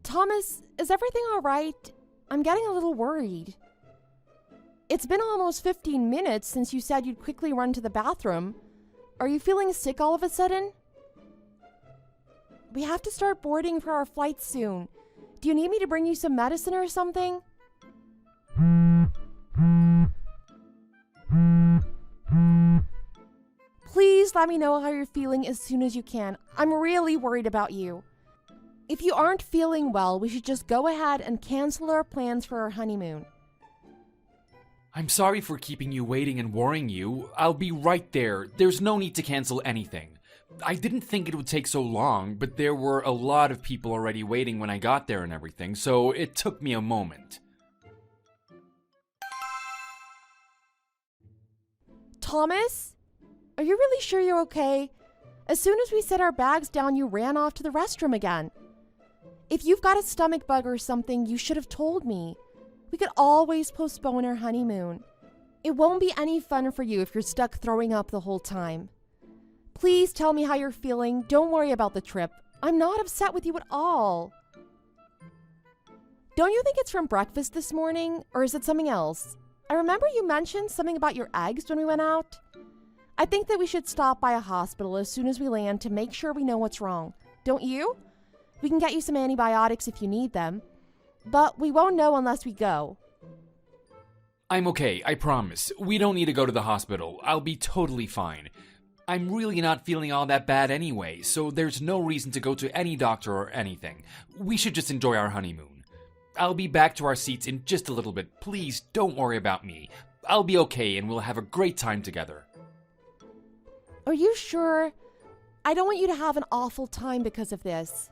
Thomas, is everything all right? I'm getting a little worried. It's been almost 15 minutes since you said you'd quickly run to the bathroom. Are you feeling sick all of a sudden? We have to start boarding for our flight soon. Do you need me to bring you some medicine or something? Please let me know how you're feeling as soon as you can. I'm really worried about you. If you aren't feeling well, we should just go ahead and cancel our plans for our honeymoon. I'm sorry for keeping you waiting and worrying you. I'll be right there. There's no need to cancel anything. I didn't think it would take so long, but there were a lot of people already waiting when I got there and everything, so it took me a moment. Thomas? Are you really sure you're okay? As soon as we set our bags down, you ran off to the restroom again. If you've got a stomach bug or something, you should have told me. We could always postpone our honeymoon. It won't be any fun for you if you're stuck throwing up the whole time. Please tell me how you're feeling. Don't worry about the trip. I'm not upset with you at all. Don't you think it's from breakfast this morning, or is it something else? I remember you mentioned something about your eggs when we went out. I think that we should stop by a hospital as soon as we land to make sure we know what's wrong. Don't you? We can get you some antibiotics if you need them. But we won't know unless we go. I'm okay, I promise. We don't need to go to the hospital. I'll be totally fine. I'm really not feeling all that bad anyway, so there's no reason to go to any doctor or anything. We should just enjoy our honeymoon. I'll be back to our seats in just a little bit. Please don't worry about me. I'll be okay and we'll have a great time together. Are you sure? I don't want you to have an awful time because of this.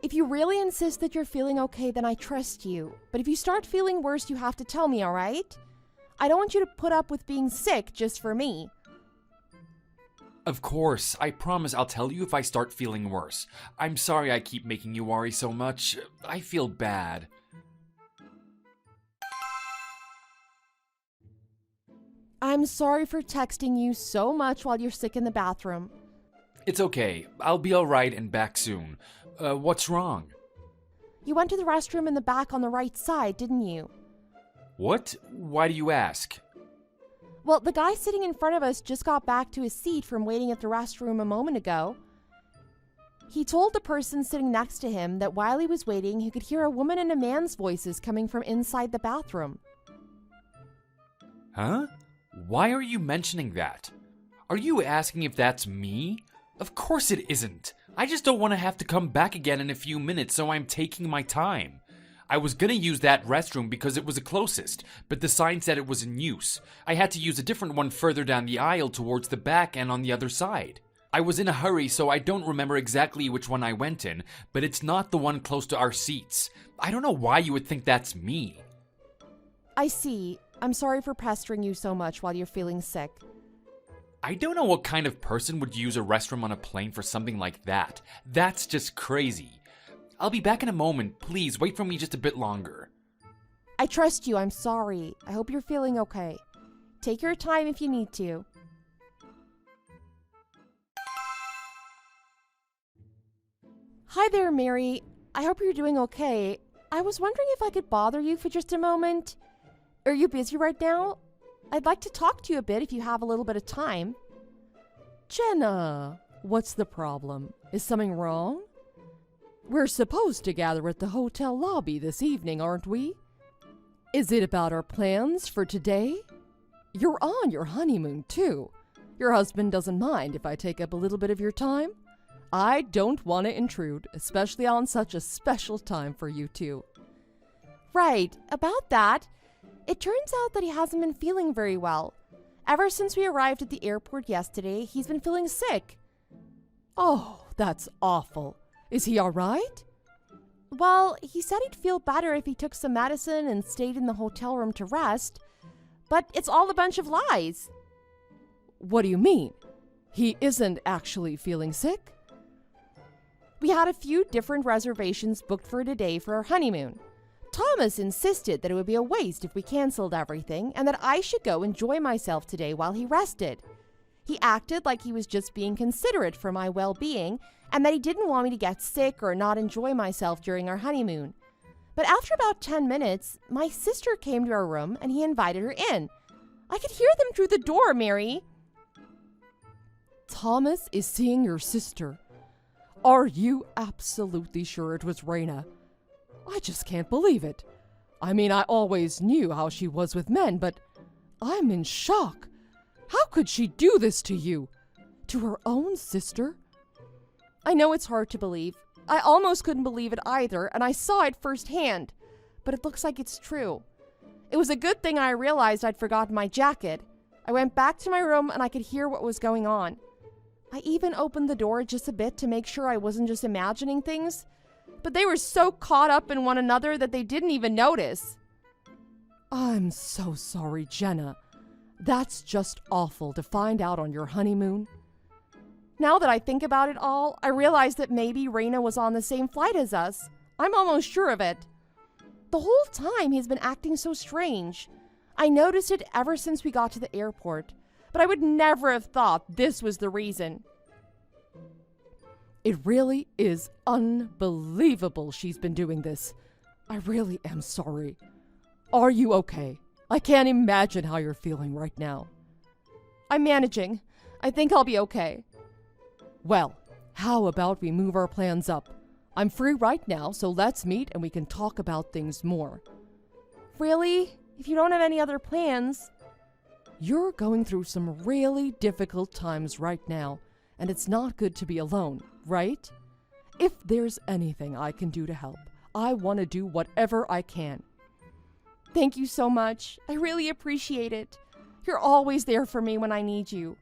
If you really insist that you're feeling okay, then I trust you. But if you start feeling worse, you have to tell me, all right? I don't want you to put up with being sick just for me. Of course, I promise I'll tell you if I start feeling worse. I'm sorry I keep making you worry so much. I feel bad. I'm sorry for texting you so much while you're sick in the bathroom. It's okay. I'll be alright and back soon. What's wrong? You went to the restroom in the back on the right side, didn't you? What? Why do you ask? Well, the guy sitting in front of us just got back to his seat from waiting at the restroom a moment ago. He told the person sitting next to him that while he was waiting, he could hear a woman and a man's voices coming from inside the bathroom. Huh? Why are you mentioning that? Are you asking if that's me? Of course it isn't. I just don't want to have to come back again in a few minutes, so I'm taking my time. I was gonna use that restroom because it was the closest, but the sign said it was in use. I had to use a different one further down the aisle towards the back and on the other side. I was in a hurry, so I don't remember exactly which one I went in, but it's not the one close to our seats. I don't know why you would think that's me. I see. I'm sorry for pestering you so much while you're feeling sick. I don't know what kind of person would use a restroom on a plane for something like that. That's just crazy. I'll be back in a moment. Please wait for me just a bit longer. I trust you. I'm sorry. I hope you're feeling okay. Take your time if you need to. Hi there, Mary. I hope you're doing okay. I was wondering if I could bother you for just a moment. Are you busy right now? I'd like to talk to you a bit if you have a little bit of time. Jenna, what's the problem? Is something wrong? We're supposed to gather at the hotel lobby this evening, aren't we? Is it about our plans for today? You're on your honeymoon, too. Your husband doesn't mind if I take up a little bit of your time. I don't want to intrude, especially on such a special time for you two. Right, about that. It turns out that he hasn't been feeling very well. Ever since we arrived at the airport yesterday, he's been feeling sick. Oh, that's awful. Is he all right? Well, he said he'd feel better if he took some medicine and stayed in the hotel room to rest. But it's all a bunch of lies. What do you mean? He isn't actually feeling sick? We had a few different reservations booked for today for our honeymoon. Thomas insisted that it would be a waste if we canceled everything and that I should go enjoy myself today while he rested. He acted like he was just being considerate for my well-being and that he didn't want me to get sick or not enjoy myself during our honeymoon. But after about 10 minutes, my sister came to our room and he invited her in. I could hear them through the door, Mary. Thomas is seeing your sister. Are you absolutely sure it was Raina? I just can't believe it. I mean, I always knew how she was with men, but I'm in shock. How could she do this to you? To her own sister? I know it's hard to believe. I almost couldn't believe it either, and I saw it firsthand. But it looks like it's true. It was a good thing I realized I'd forgotten my jacket. I went back to my room and I could hear what was going on. I even opened the door just a bit to make sure I wasn't just imagining things. But they were so caught up in one another that they didn't even notice. I'm so sorry, Jenna. That's just awful to find out on your honeymoon. Now that I think about it all, I realize that maybe Raina was on the same flight as us. I'm almost sure of it. The whole time he's been acting so strange. I noticed it ever since we got to the airport, but I would never have thought this was the reason. It really is unbelievable she's been doing this. I really am sorry. Are you okay? I can't imagine how you're feeling right now. I'm managing. I think I'll be okay. Well, how about we move our plans up? I'm free right now, so let's meet and we can talk about things more. Really? If you don't have any other plans? You're going through some really difficult times right now, and it's not good to be alone, right? If there's anything I can do to help, I want to do whatever I can. Thank you so much. I really appreciate it. You're always there for me when I need you.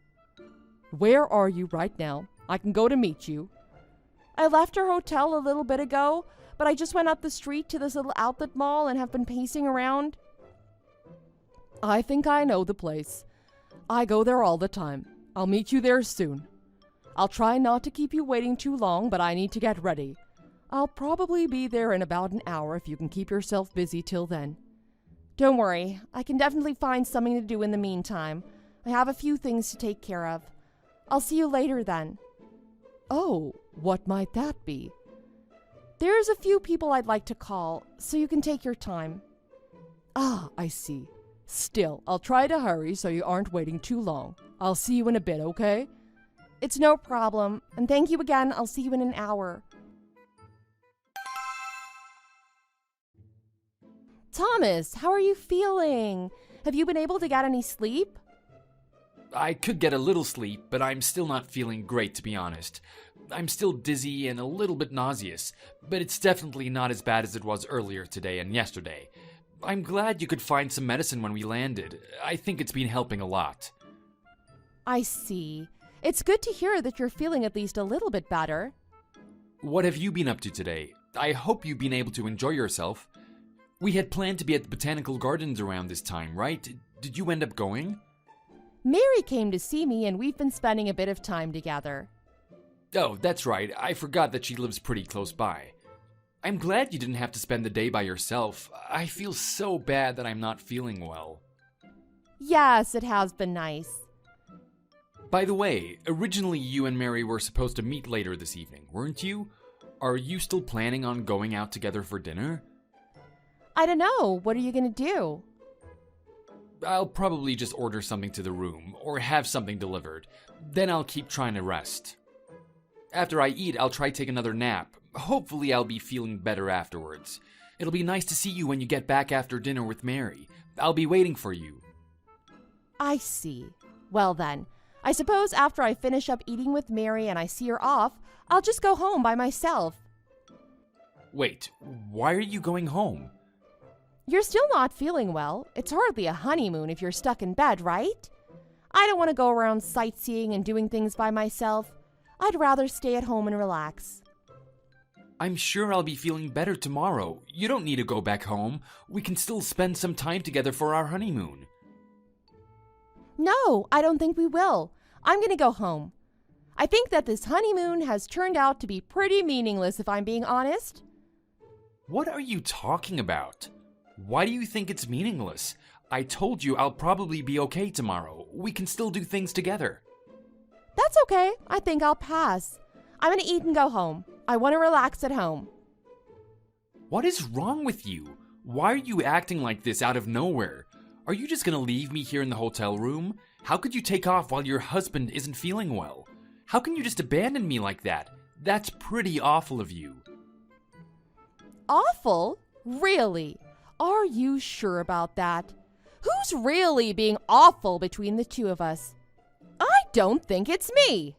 Where are you right now? I can go to meet you. I left our hotel a little bit ago, but I just went up the street to this little outlet mall and have been pacing around. I think I know the place. I go there all the time. I'll meet you there soon. I'll try not to keep you waiting too long, but I need to get ready. I'll probably be there in about an hour if you can keep yourself busy till then. Don't worry, I can definitely find something to do in the meantime. I have a few things to take care of. I'll see you later then. Oh, what might that be? There's a few people I'd like to call, so you can take your time. Ah, I see. Still, I'll try to hurry so you aren't waiting too long. I'll see you in a bit, okay? It's no problem, and thank you again. I'll see you in an hour. Thomas, how are you feeling? Have you been able to get any sleep? I could get a little sleep, but I'm still not feeling great, to be honest. I'm still dizzy and a little bit nauseous, but it's definitely not as bad as it was earlier today and yesterday. I'm glad you could find some medicine when we landed. I think it's been helping a lot. I see. It's good to hear that you're feeling at least a little bit better. What have you been up to today? I hope you've been able to enjoy yourself. We had planned to be at the botanical gardens around this time, right? Did you end up going? Mary came to see me and we've been spending a bit of time together. Oh, that's right. I forgot that she lives pretty close by. I'm glad you didn't have to spend the day by yourself. I feel so bad that I'm not feeling well. Yes, it has been nice. By the way, originally you and Mary were supposed to meet later this evening, weren't you? Are you still planning on going out together for dinner? I don't know. What are you going to do? I'll probably just order something to the room, or have something delivered. Then I'll keep trying to rest. After I eat, I'll try to take another nap. Hopefully I'll be feeling better afterwards. It'll be nice to see you when you get back after dinner with Mary. I'll be waiting for you. I see. Well then, I suppose after I finish up eating with Mary and I see her off, I'll just go home by myself. Wait, why are you going home? You're still not feeling well. It's hardly a honeymoon if you're stuck in bed, right? I don't want to go around sightseeing and doing things by myself. I'd rather stay at home and relax. I'm sure I'll be feeling better tomorrow. You don't need to go back home. We can still spend some time together for our honeymoon. No, I don't think we will. I'm going to go home. I think that this honeymoon has turned out to be pretty meaningless, if I'm being honest. What are you talking about? Why do you think it's meaningless? I told you I'll probably be okay tomorrow. We can still do things together. That's okay. I think I'll pass. I'm gonna eat and go home. I want to relax at home. What is wrong with you? Why are you acting like this out of nowhere? Are you just gonna leave me here in the hotel room? How could you take off while your husband isn't feeling well? How can you just abandon me like that? That's pretty awful of you. Awful? Really? Are you sure about that? Who's really being awful between the two of us? I don't think it's me.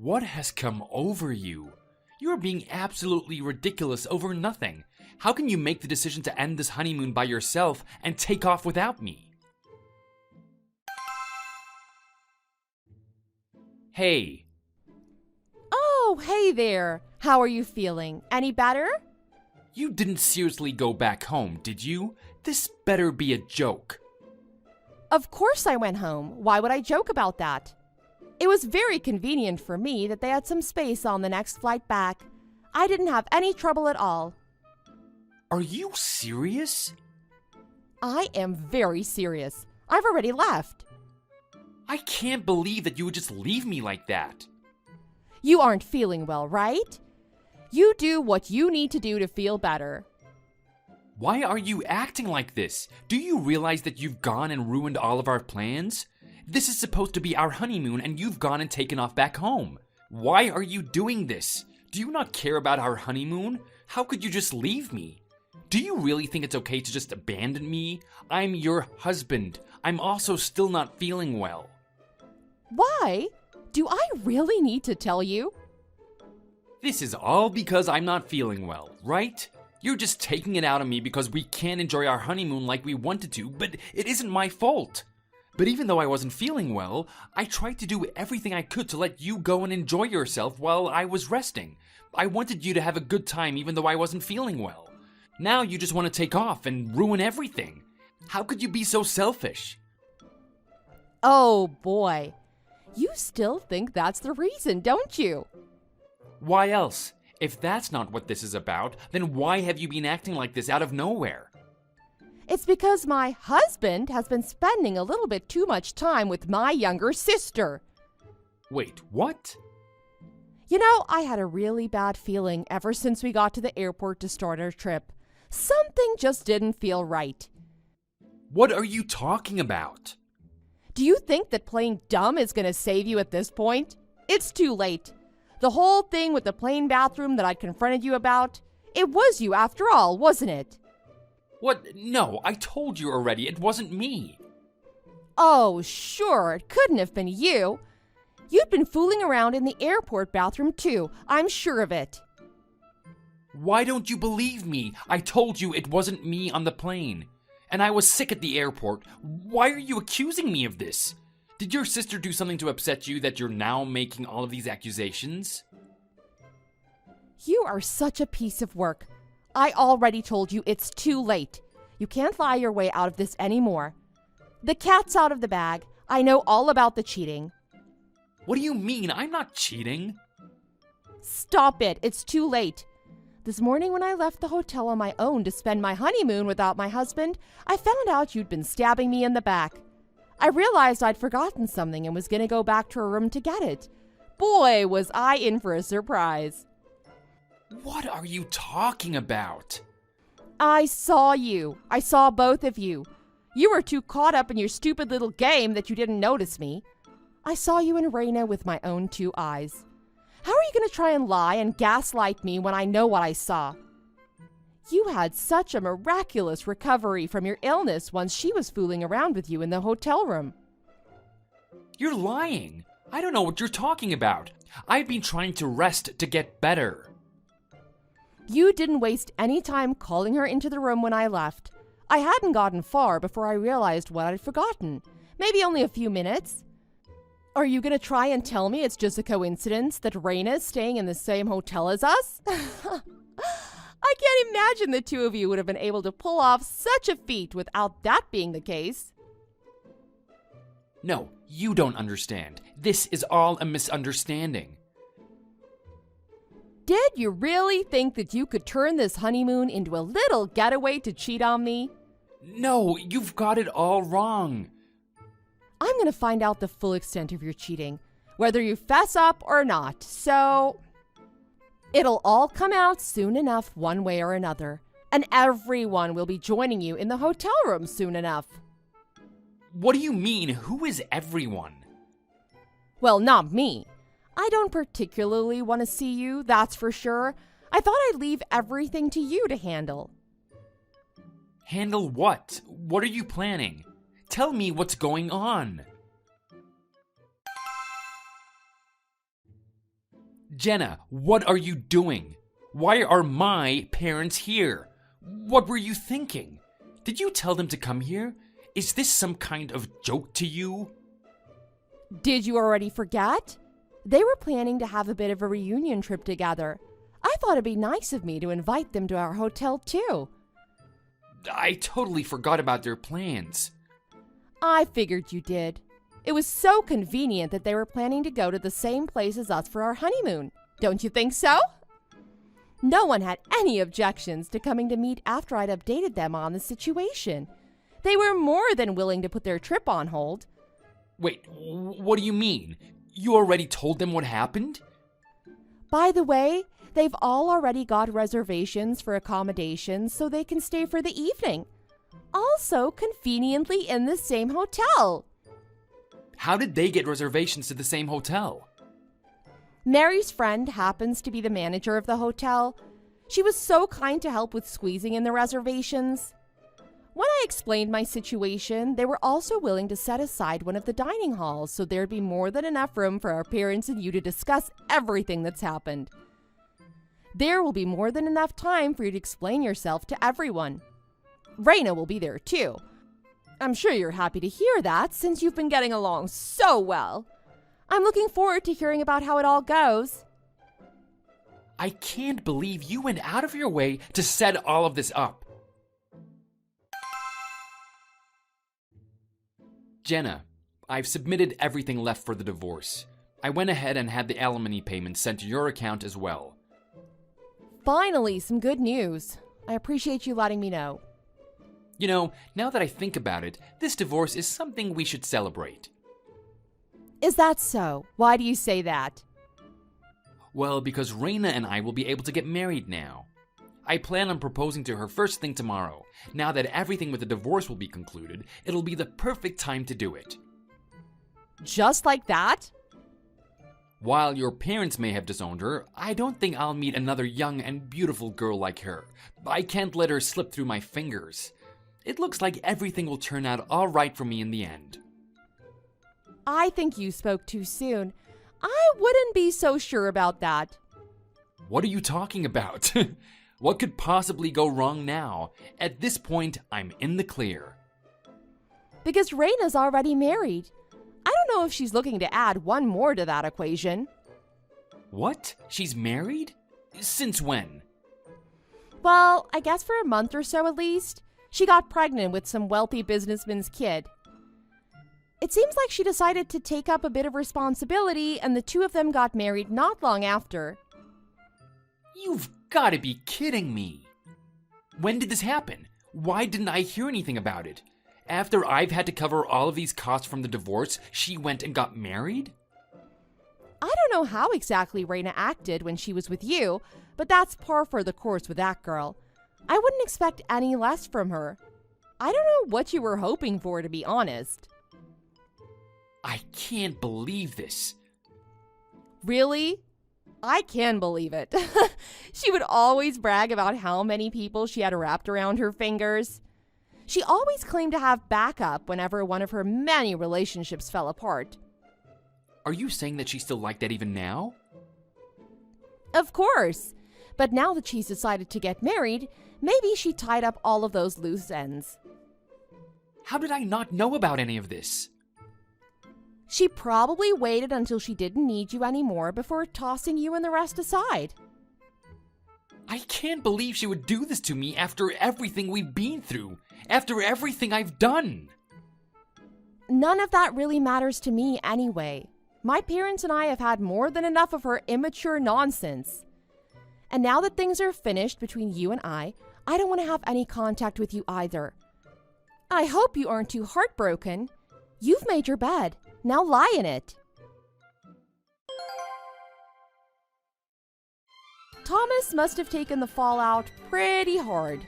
What has come over you? You're being absolutely ridiculous over nothing. How can you make the decision to end this honeymoon by yourself and take off without me? Hey. Oh, hey there. How are you feeling? Any better? You didn't seriously go back home, did you? This better be a joke. Of course I went home. Why would I joke about that? It was very convenient for me that they had some space on the next flight back. I didn't have any trouble at all. Are you serious? I am very serious. I've already left. I can't believe that you would just leave me like that. You aren't feeling well, right? You do what you need to do to feel better. Why are you acting like this? Do you realize that you've gone and ruined all of our plans? This is supposed to be our honeymoon and you've gone and taken off back home. Why are you doing this? Do you not care about our honeymoon? How could you just leave me? Do you really think it's okay to just abandon me? I'm your husband. I'm also still not feeling well. Why? Do I really need to tell you? This is all because I'm not feeling well, right? You're just taking it out on me because we can't enjoy our honeymoon like we wanted to, but it isn't my fault. But even though I wasn't feeling well, I tried to do everything I could to let you go and enjoy yourself while I was resting. I wanted you to have a good time even though I wasn't feeling well. Now you just want to take off and ruin everything. How could you be so selfish? Oh boy. You still think that's the reason, don't you? Why else? If that's not what this is about, then why have you been acting like this out of nowhere? It's because my husband has been spending a little bit too much time with my younger sister. Wait, what? You know, I had a really bad feeling ever since we got to the airport to start our trip. Something just didn't feel right. What are you talking about? Do you think that playing dumb is going to save you at this point? It's too late. The whole thing with the plain bathroom that I confronted you about, it was you after all, wasn't it? What? No, I told you already, it wasn't me. Oh, sure, it couldn't have been you. You'd been fooling around in the airport bathroom too, I'm sure of it. Why don't you believe me? I told you it wasn't me on the plane. And I was sick at the airport. Why are you accusing me of this? Did your sister do something to upset you that you're now making all of these accusations? You are such a piece of work. I already told you it's too late. You can't lie your way out of this anymore. The cat's out of the bag. I know all about the cheating. What do you mean? I'm not cheating. Stop it. It's too late. This morning when I left the hotel on my own to spend my honeymoon without my husband, I found out you'd been stabbing me in the back. I realized I'd forgotten something and was going to go back to her room to get it. Boy, was I in for a surprise. What are you talking about? I saw you. I saw both of you. You were too caught up in your stupid little game that you didn't notice me. I saw you and Raina with my own two eyes. How are you going to try and lie and gaslight me when I know what I saw? You had such a miraculous recovery from your illness once she was fooling around with you in the hotel room. You're lying. I don't know what you're talking about. I've been trying to rest to get better. You didn't waste any time calling her into the room when I left. I hadn't gotten far before I realized what I'd forgotten. Maybe only a few minutes. Are you going to try and tell me it's just a coincidence that Raina's staying in the same hotel as us? I can't imagine the two of you would have been able to pull off such a feat without that being the case. No, you don't understand. This is all a misunderstanding. Did you really think that you could turn this honeymoon into a little getaway to cheat on me? No, you've got it all wrong. I'm going to find out the full extent of your cheating. whether you fess up or not. So it'll all come out soon enough one way or another. And everyone will be joining you in the hotel room soon enough. What do you mean? Who is everyone? Well, not me. I don't particularly want to see you, that's for sure. I thought I'd leave everything to you to handle. Handle what? What are you planning? Tell me what's going on. Jenna, what are you doing? Why are my parents here? What were you thinking? Did you tell them to come here? Is this some kind of joke to you? Did you already forget? They were planning to have a bit of a reunion trip together. I thought it'd be nice of me to invite them to our hotel too. I totally forgot about their plans. I figured you did. It was so convenient that they were planning to go to the same place as us for our honeymoon. Don't you think so? No one had any objections to coming to meet after I'd updated them on the situation. They were more than willing to put their trip on hold. Wait, what do you mean? You already told them what happened? By the way, they've all already got reservations for accommodations so they can stay for the evening. Also conveniently in the same hotel. How did they get reservations to the same hotel? Mary's friend happens to be the manager of the hotel. She was so kind to help with squeezing in the reservations. When I explained my situation, they were also willing to set aside one of the dining halls so there'd be more than enough room for our parents and you to discuss everything that's happened. There will be more than enough time for you to explain yourself to everyone. Raina will be there too. I'm sure you're happy to hear that since you've been getting along so well. I'm looking forward to hearing about how it all goes. I can't believe you went out of your way to set all of this up. Jenna, I've submitted everything left for the divorce. I went ahead and had the alimony payment sent to your account as well. Finally, some good news. I appreciate you letting me know. You know, now that I think about it, this divorce is something we should celebrate. Is that so? Why do you say that? Well, because Raina and I will be able to get married now. I plan on proposing to her first thing tomorrow. Now that everything with the divorce will be concluded, it'll be the perfect time to do it. Just like that? While your parents may have disowned her, I don't think I'll meet another young and beautiful girl like her. I can't let her slip through my fingers. It looks like everything will turn out all right for me in the end. I think you spoke too soon. I wouldn't be so sure about that. What are you talking about? What could possibly go wrong now? At this point, I'm in the clear. Because Raina's already married. I don't know if she's looking to add one more to that equation. What? She's married? Since when? Well, I guess for a month or so at least. She got pregnant with some wealthy businessman's kid. It seems like she decided to take up a bit of responsibility, and the two of them got married not long after. You've got to be kidding me. When did this happen? Why didn't I hear anything about it? After I've had to cover all of these costs from the divorce, she went and got married? I don't know how exactly Raina acted when she was with you, but that's par for the course with that girl. I wouldn't expect any less from her. I don't know what you were hoping for, to be honest. I can't believe this. Really? I can believe it. She would always brag about how many people she had wrapped around her fingers. She always claimed to have backup whenever one of her many relationships fell apart. Are you saying that she's still like that even now? Of course. But now that she's decided to get married, maybe she tied up all of those loose ends. How did I not know about any of this? She probably waited until she didn't need you anymore before tossing you and the rest aside. I can't believe she would do this to me after everything we've been through, after everything I've done. None of that really matters to me anyway. My parents and I have had more than enough of her immature nonsense. And now that things are finished between you and I don't want to have any contact with you either. I hope you aren't too heartbroken. You've made your bed. Now lie in it. Thomas must have taken the fallout pretty hard.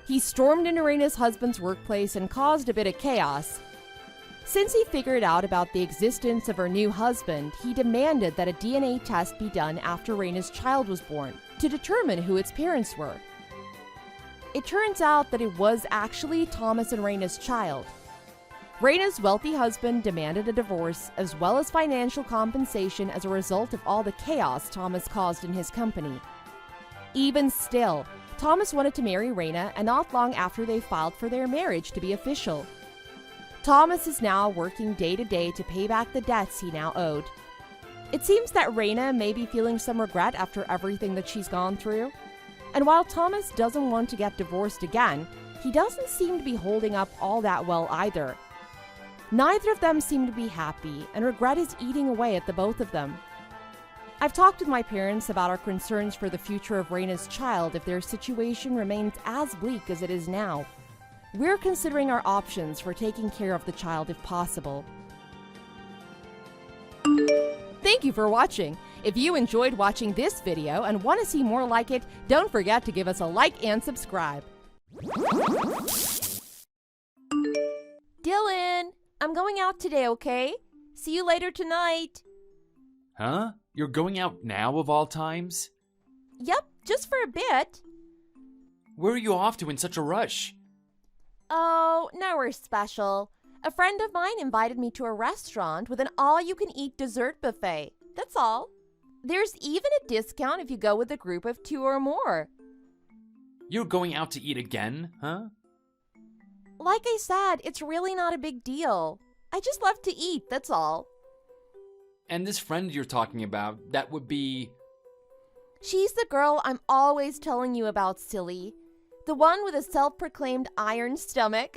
He stormed into Raina's husband's workplace and caused a bit of chaos. Since he figured out about the existence of her new husband, he demanded that a DNA test be done after Raina's child was born to determine who its parents were. It turns out that it was actually Thomas and Raina's child. Raina's wealthy husband demanded a divorce as well as financial compensation as a result of all the chaos Thomas caused in his company. Even still, Thomas wanted to marry Raina, and not long after they filed for their marriage to be official. Thomas is now working day to day to pay back the debts he now owed. It seems that Raina may be feeling some regret after everything that she's gone through. And while Thomas doesn't want to get divorced again, he doesn't seem to be holding up all that well either. Neither of them seem to be happy, and regret is eating away at the both of them. I've talked with my parents about our concerns for the future of Raina's child if their situation remains as bleak as it is now. We're considering our options for taking care of the child if possible. Thank you for watching. If you enjoyed watching this video and want to see more like it, don't forget to give us a like and subscribe. Dylan, I'm going out today, okay? See you later tonight. Huh? You're going out now of all times? Yep, just for a bit. Where are you off to in such a rush? Oh, nowhere special. A friend of mine invited me to a restaurant with an all-you-can-eat dessert buffet. That's all. There's even a discount if you go with a group of 2 or more. You're going out to eat again, huh? Like I said, it's really not a big deal. I just love to eat, that's all. And this friend you're talking about, that would be... She's the girl I'm always telling you about, silly. The one with a self-proclaimed iron stomach.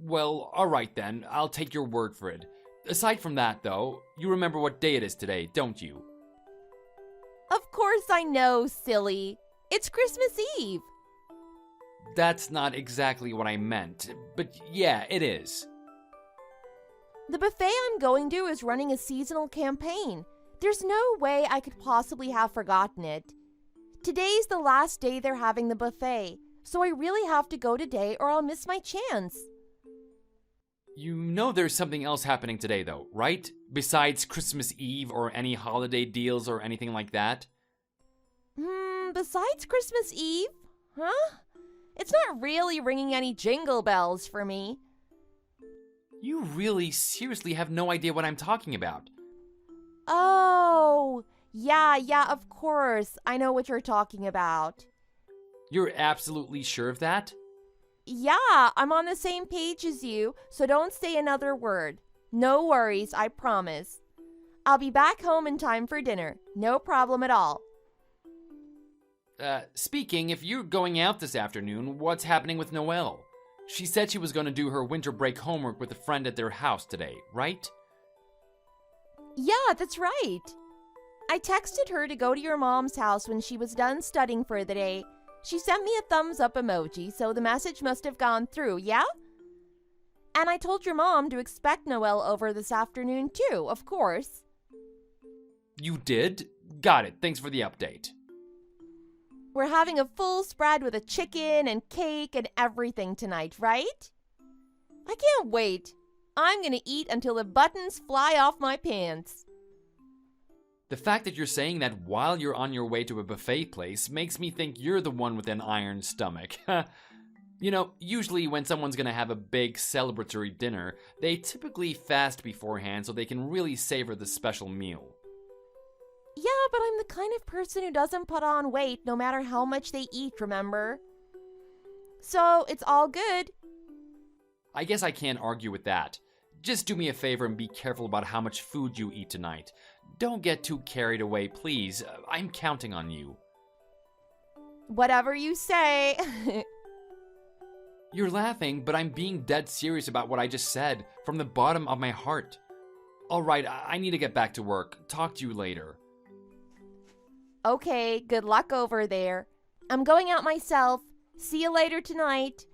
Well, alright then, I'll take your word for it. Aside from that, though, you remember what day it is today, don't you? Of course I know, silly. It's Christmas Eve. That's not exactly what I meant, but yeah, it is. The buffet I'm going to is running a seasonal campaign. There's no way I could possibly have forgotten it. Today's the last day they're having the buffet, so I really have to go today or I'll miss my chance. You know there's something else happening today, though, right? Besides Christmas Eve or any holiday deals or anything like that? Besides Christmas Eve? Huh? It's not really ringing any jingle bells for me. You really seriously have no idea what I'm talking about. Oh, yeah, of course. I know what you're talking about. You're absolutely sure of that? Yeah, I'm on the same page as you, so don't say another word. No worries, I promise. I'll be back home in time for dinner. No problem at all. Speaking, if you're going out this afternoon, what's happening with Noelle? She said she was going to do her winter break homework with a friend at their house today, right? Yeah, that's right. I texted her to go to your mom's house when she was done studying for the day. She sent me a thumbs up emoji, so the message must have gone through, yeah? And I told your mom to expect Noelle over this afternoon too, of course. You did? Got it. Thanks for the update. We're having a full spread with a chicken and cake and everything tonight, right? I can't wait. I'm gonna eat until the buttons fly off my pants. The fact that you're saying that while you're on your way to a buffet place makes me think you're the one with an iron stomach. You know, usually when someone's gonna have a big celebratory dinner, they typically fast beforehand so they can really savor the special meal. Yeah, but I'm the kind of person who doesn't put on weight no matter how much they eat, remember? So, it's all good. I guess I can't argue with that. Just do me a favor and be careful about how much food you eat tonight. Don't get too carried away, please. I'm counting on you. Whatever you say. You're laughing, but I'm being dead serious about what I just said, from the bottom of my heart. Alright, I need to get back to work. Talk to you later. Okay, good luck over there. I'm going out myself. See you later tonight.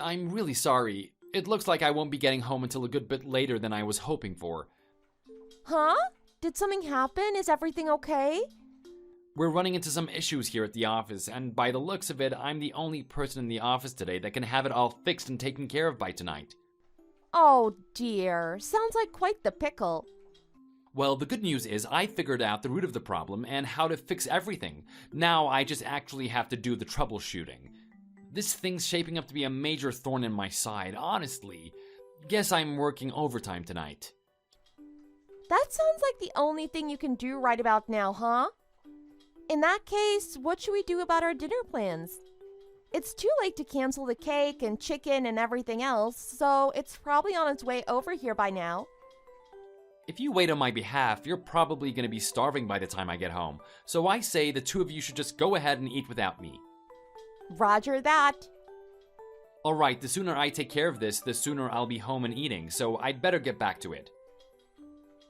I'm really sorry. It looks like I won't be getting home until a good bit later than I was hoping for. Huh? Did something happen? Is everything okay? We're running into some issues here at the office, and by the looks of it, I'm the only person in the office today that can have it all fixed and taken care of by tonight. Oh dear, sounds like quite the pickle. Well, the good news is I figured out the root of the problem and how to fix everything. Now I just actually have to do the troubleshooting. This thing's shaping up to be a major thorn in my side, honestly. Guess I'm working overtime tonight. That sounds like the only thing you can do right about now, huh? In that case, what should we do about our dinner plans? It's too late to cancel the cake and chicken and everything else, so it's probably on its way over here by now. If you wait on my behalf, you're probably going to be starving by the time I get home. So I say the two of you should just go ahead and eat without me. Roger that. Alright, the sooner I take care of this, the sooner I'll be home and eating, so I'd better get back to it.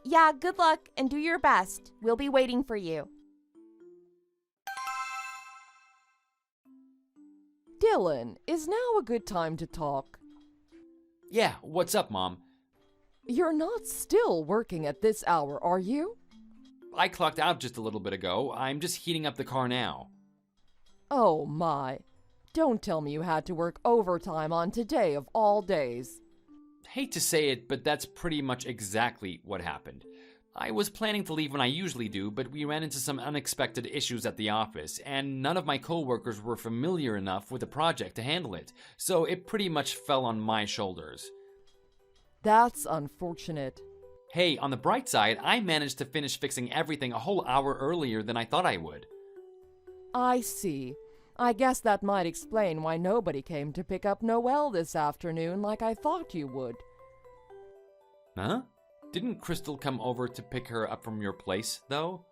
Yeah, good luck and do your best. We'll be waiting for you. Dylan, is now a good time to talk? Yeah, what's up, Mom? You're not still working at this hour, are you? I clocked out just a little bit ago. I'm just heating up the car now. Oh my. Don't tell me you had to work overtime on today of all days. Hate to say it, but that's pretty much exactly what happened. I was planning to leave when I usually do, but we ran into some unexpected issues at the office, and none of my coworkers were familiar enough with the project to handle it, so it pretty much fell on my shoulders. That's unfortunate. Hey, on the bright side, I managed to finish fixing everything a whole hour earlier than I thought I would. I see. I guess that might explain why nobody came to pick up Noelle this afternoon like I thought you would. Huh? Didn't Crystal come over to pick her up from your place, though?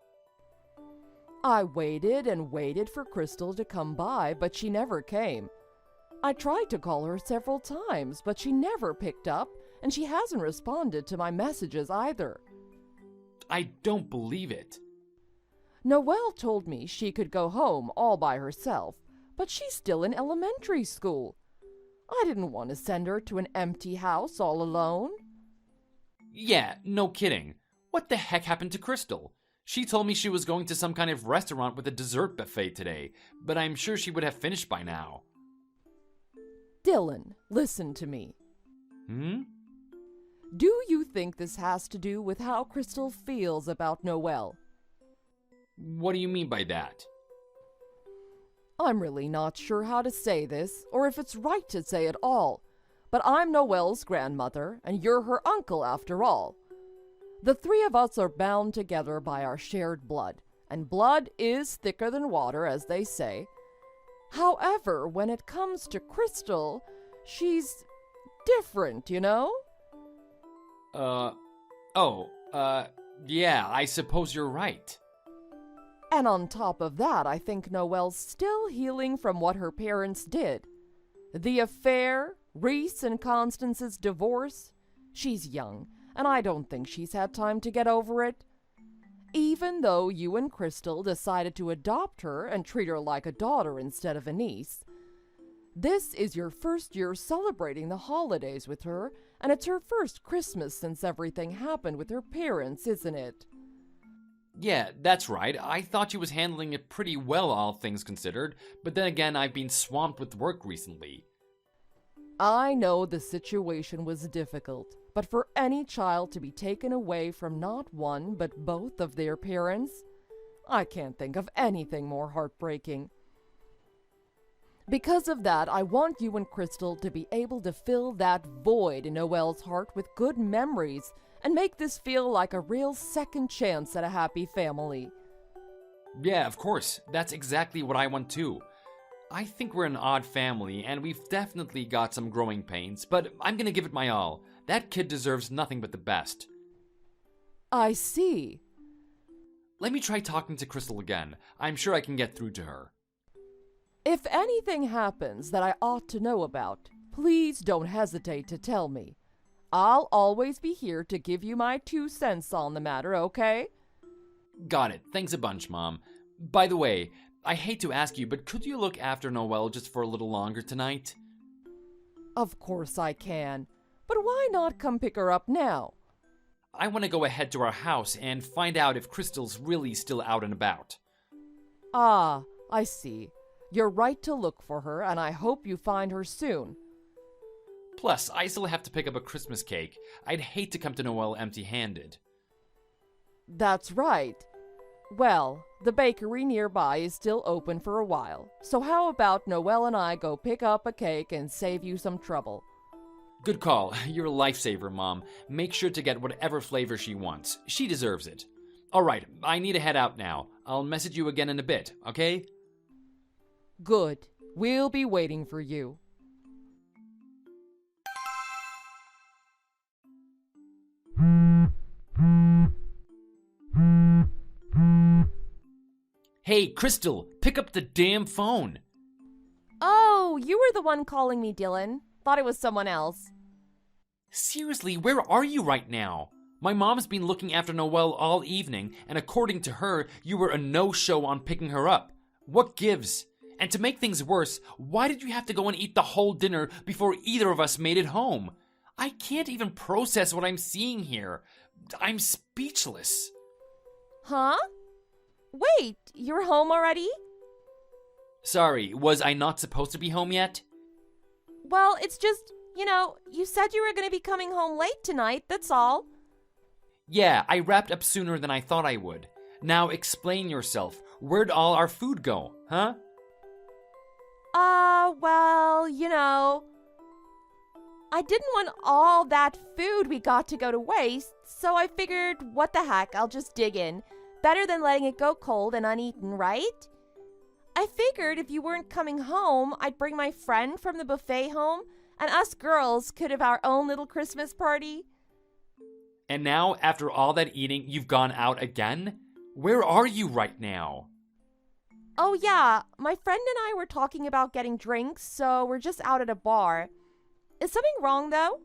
I waited and waited for Crystal to come by, but she never came. I tried to call her several times, but she never picked up, and she hasn't responded to my messages either. I don't believe it. Noelle told me she could go home all by herself, but she's still in elementary school. I didn't want to send her to an empty house all alone. Yeah, no kidding. What the heck happened to Crystal? She told me she was going to some kind of restaurant with a dessert buffet today, but I'm sure she would have finished by now. Dylan, listen to me. Do you think this has to do with how Crystal feels about Noelle? What do you mean by that? I'm really not sure how to say this, or if it's right to say it all, but I'm Noelle's grandmother, and you're her uncle after all. The three of us are bound together by our shared blood, and blood is thicker than water, as they say. However, when it comes to Crystal, she's different, you know? Yeah, I suppose you're right. And on top of that, I think Noelle's still healing from what her parents did. The affair, Reese and Constance's divorce. She's young, and I don't think she's had time to get over it. Even though you and Crystal decided to adopt her and treat her like a daughter instead of a niece. This is your first year celebrating the holidays with her, and it's her first Christmas since everything happened with her parents, isn't it? Yeah, that's right. I thought she was handling it pretty well, all things considered, but then again, I've been swamped with work recently. I know the situation was difficult, but for any child to be taken away from not one but both of their parents, I can't think of anything more heartbreaking. Because of that, I want you and Crystal to be able to fill that void in Noelle's heart with good memories and make this feel like a real second chance at a happy family. Yeah, of course. That's exactly what I want too. I think we're an odd family, and we've definitely got some growing pains, but I'm gonna give it my all. That kid deserves nothing but the best. I see. Let me try talking to Crystal again. I'm sure I can get through to her. If anything happens that I ought to know about, please don't hesitate to tell me. I'll always be here to give you my 2 cents on the matter, okay? Got it. Thanks a bunch, Mom. By the way, I hate to ask you, but could you look after Noelle just for a little longer tonight? Of course I can. But why not come pick her up now? I want to go ahead to our house and find out if Crystal's really still out and about. Ah, I see. You're right to look for her, and I hope you find her soon. Plus, I still have to pick up a Christmas cake. I'd hate to come to Noel empty-handed. That's right. Well, the bakery nearby is still open for a while, so how about Noel and I go pick up a cake and save you some trouble? Good call. You're a lifesaver, Mom. Make sure to get whatever flavor she wants. She deserves it. Alright, I need to head out now. I'll message you again in a bit, okay? Good. We'll be waiting for you. Hey, Crystal, pick up the damn phone. Oh, you were the one calling me, Dylan. Thought it was someone else. Seriously, where are you right now? My mom's been looking after Noelle all evening, and according to her, you were a no-show on picking her up. What gives? And to make things worse, why did you have to go and eat the whole dinner before either of us made it home? I can't even process what I'm seeing here. I'm speechless. Huh? Wait, you're home already? Sorry, was I not supposed to be home yet? Well, it's just, you said you were going to be coming home late tonight, that's all. Yeah, I wrapped up sooner than I thought I would. Now explain yourself. Where'd all our food go, huh? Well, I didn't want all that food we got to go to waste, so I figured, what the heck, I'll just dig in. Better than letting it go cold and uneaten, right? I figured if you weren't coming home, I'd bring my friend from the buffet home, and us girls could have our own little Christmas party. And now, after all that eating, you've gone out again? Where are you right now? Oh yeah, my friend and I were talking about getting drinks, so we're just out at a bar. Is something wrong, though?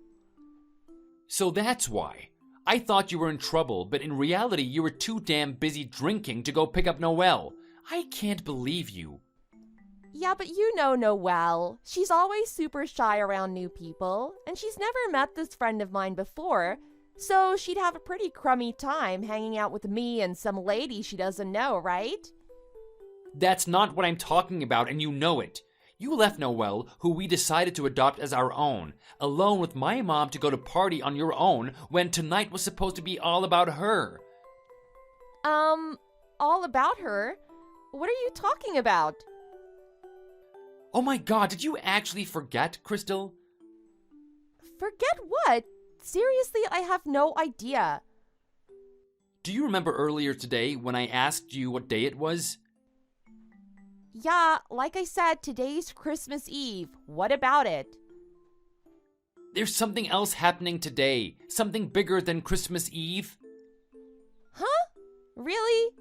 So that's why. I thought you were in trouble, but in reality, you were too damn busy drinking to go pick up Noelle. I can't believe you. Yeah, but you know Noelle. She's always super shy around new people, and she's never met this friend of mine before, so she'd have a pretty crummy time hanging out with me and some lady she doesn't know, right? That's not what I'm talking about, and you know it. You left Noelle, who we decided to adopt as our own, alone with my mom to go to party on your own when tonight was supposed to be all about her. All about her? What are you talking about? Oh my god, did you actually forget, Crystal? Forget what? Seriously, I have no idea. Do you remember earlier today when I asked you what day it was? Yeah, like I said, today's Christmas Eve. What about it? There's something else happening today. Something bigger than Christmas Eve. Huh? Really?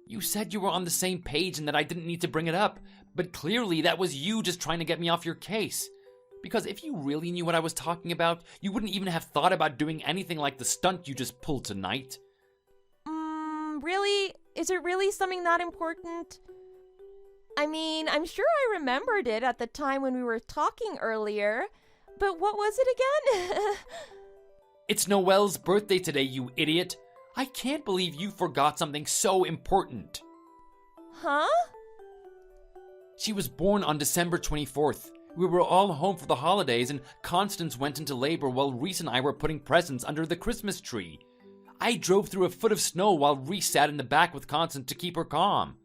You said you were on the same page and that I didn't need to bring it up, but clearly that was you just trying to get me off your case. Because if you really knew what I was talking about, you wouldn't even have thought about doing anything like the stunt you just pulled tonight. Really? Is it really something that important? I mean, I'm sure I remembered it at the time when we were talking earlier, but what was it again? It's Noelle's birthday today, you idiot. I can't believe you forgot something so important. Huh? She was born on December 24th. We were all home for the holidays and Constance went into labor while Reese and I were putting presents under the Christmas tree. I drove through a foot of snow while Reese sat in the back with Constance to keep her calm.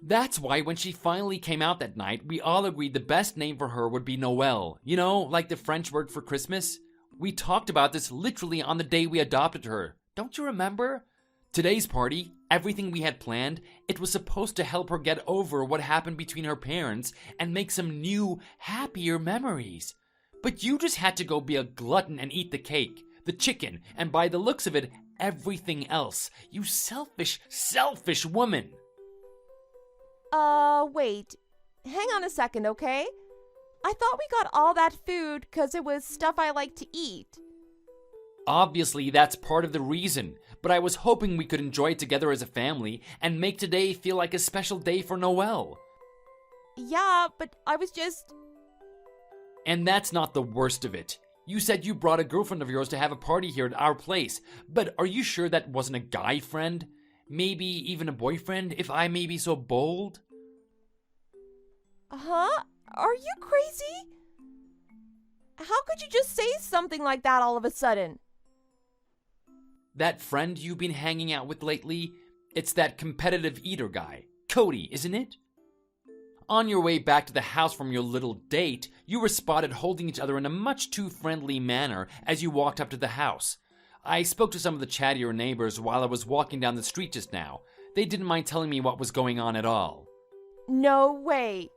That's why when she finally came out that night, we all agreed the best name for her would be Noel. You know, like the French word for Christmas? We talked about this literally on the day we adopted her. Don't you remember? Today's party, everything we had planned, it was supposed to help her get over what happened between her parents and make some new, happier memories. But you just had to go be a glutton and eat the cake, the chicken, and by the looks of it, everything else. You selfish, selfish woman. Wait. Hang on a second, okay? I thought we got all that food because it was stuff I like to eat. Obviously, that's part of the reason, but I was hoping we could enjoy it together as a family and make today feel like a special day for Noel. Yeah, but I was just... And that's not the worst of it. You said you brought a girlfriend of yours to have a party here at our place, but are you sure that wasn't a guy friend? Maybe even a boyfriend, if I may be so bold? Huh? Are you crazy? How could you just say something like that all of a sudden? That friend you've been hanging out with lately? It's that competitive eater guy, Cody, isn't it? On your way back to the house from your little date, you were spotted holding each other in a much too friendly manner as you walked up to the house. I spoke to some of the chattier neighbors while I was walking down the street just now. They didn't mind telling me what was going on at all. No way.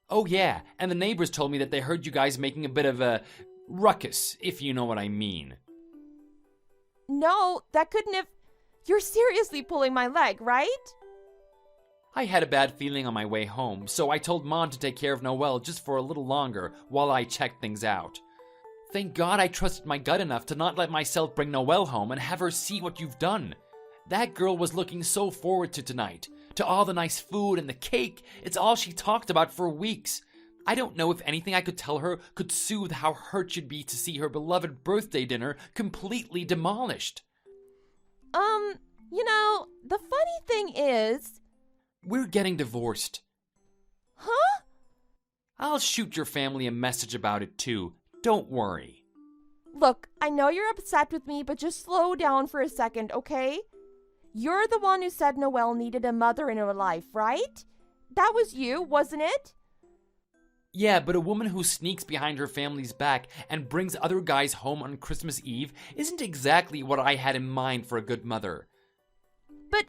Oh yeah, and the neighbors told me that they heard you guys making a bit of a ruckus, if you know what I mean. No, that couldn't have... You're seriously pulling my leg, right? I had a bad feeling on my way home, so I told Mom to take care of Noelle just for a little longer while I checked things out. Thank God I trusted my gut enough to not let myself bring Noelle home and have her see what you've done. That girl was looking so forward to tonight, to all the nice food and the cake. It's all she talked about for weeks. I don't know if anything I could tell her could soothe how hurt she'd be to see her beloved birthday dinner completely demolished. The funny thing is... We're getting divorced. Huh? I'll shoot your family a message about it too. Don't worry. Look, I know you're upset with me, but just slow down for a second, okay? You're the one who said Noelle needed a mother in her life, right? That was you, wasn't it? Yeah, but a woman who sneaks behind her family's back and brings other guys home on Christmas Eve isn't exactly what I had in mind for a good mother. But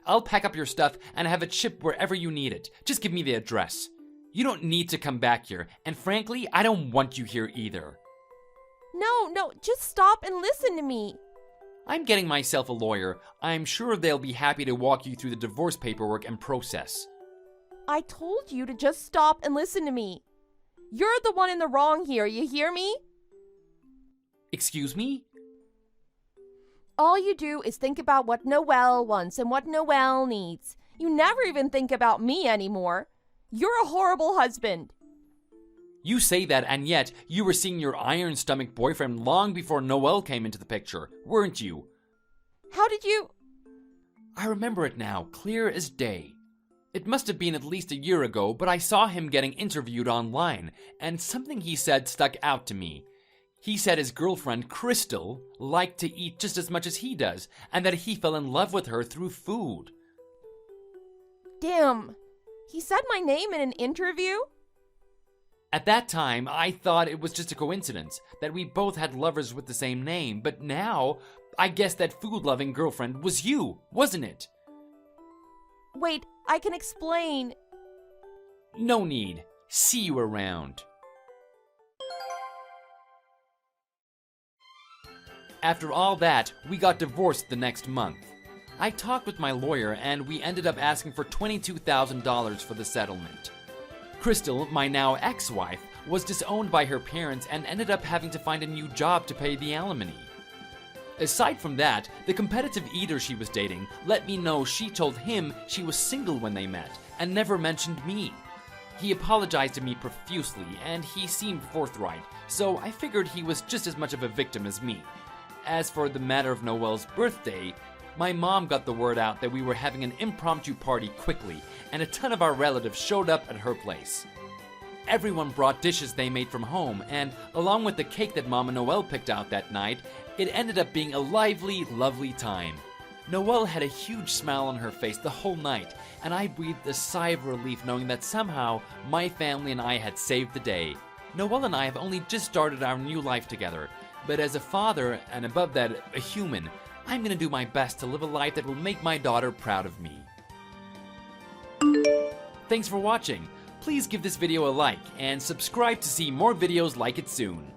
I'll pack up your stuff and have it shipped wherever you need it. Just give me the address. You don't need to come back here, and frankly, I don't want you here either. No, just stop and listen to me. I'm getting myself a lawyer. I'm sure they'll be happy to walk you through the divorce paperwork and process. I told you to just stop and listen to me. You're the one in the wrong here, you hear me? Excuse me? All you do is think about what Noelle wants and what Noelle needs. You never even think about me anymore. You're a horrible husband. You say that, and yet you were seeing your iron-stomach boyfriend long before Noelle came into the picture, weren't you? How did you... I remember it now, clear as day. It must have been at least a year ago, but I saw him getting interviewed online, and something he said stuck out to me. He said his girlfriend, Crystal, liked to eat just as much as he does, and that he fell in love with her through food. Damn. He said my name in an interview? At that time, I thought it was just a coincidence that we both had lovers with the same name, but now, I guess that food-loving girlfriend was you, wasn't it? Wait, I can explain. No need. See you around. After all that, we got divorced the next month. I talked with my lawyer and we ended up asking for $22,000 for the settlement. Crystal, my now ex-wife, was disowned by her parents and ended up having to find a new job to pay the alimony. Aside from that, the competitive eater she was dating let me know she told him she was single when they met and never mentioned me. He apologized to me profusely and he seemed forthright, so I figured he was just as much of a victim as me. As for the matter of Noelle's birthday, my mom got the word out that we were having an impromptu party quickly, and a ton of our relatives showed up at her place. Everyone brought dishes they made from home, and along with the cake that Mom and Noelle picked out that night, it ended up being a lively, lovely time. Noelle had a huge smile on her face the whole night, and I breathed a sigh of relief knowing that somehow my family and I had saved the day. Noelle and I have only just started our new life together, but as a father, and above that, a human, I'm gonna do my best to live a life that will make my daughter proud of me. Thanks for watching. Please give this video a like and subscribe to see more videos like it soon.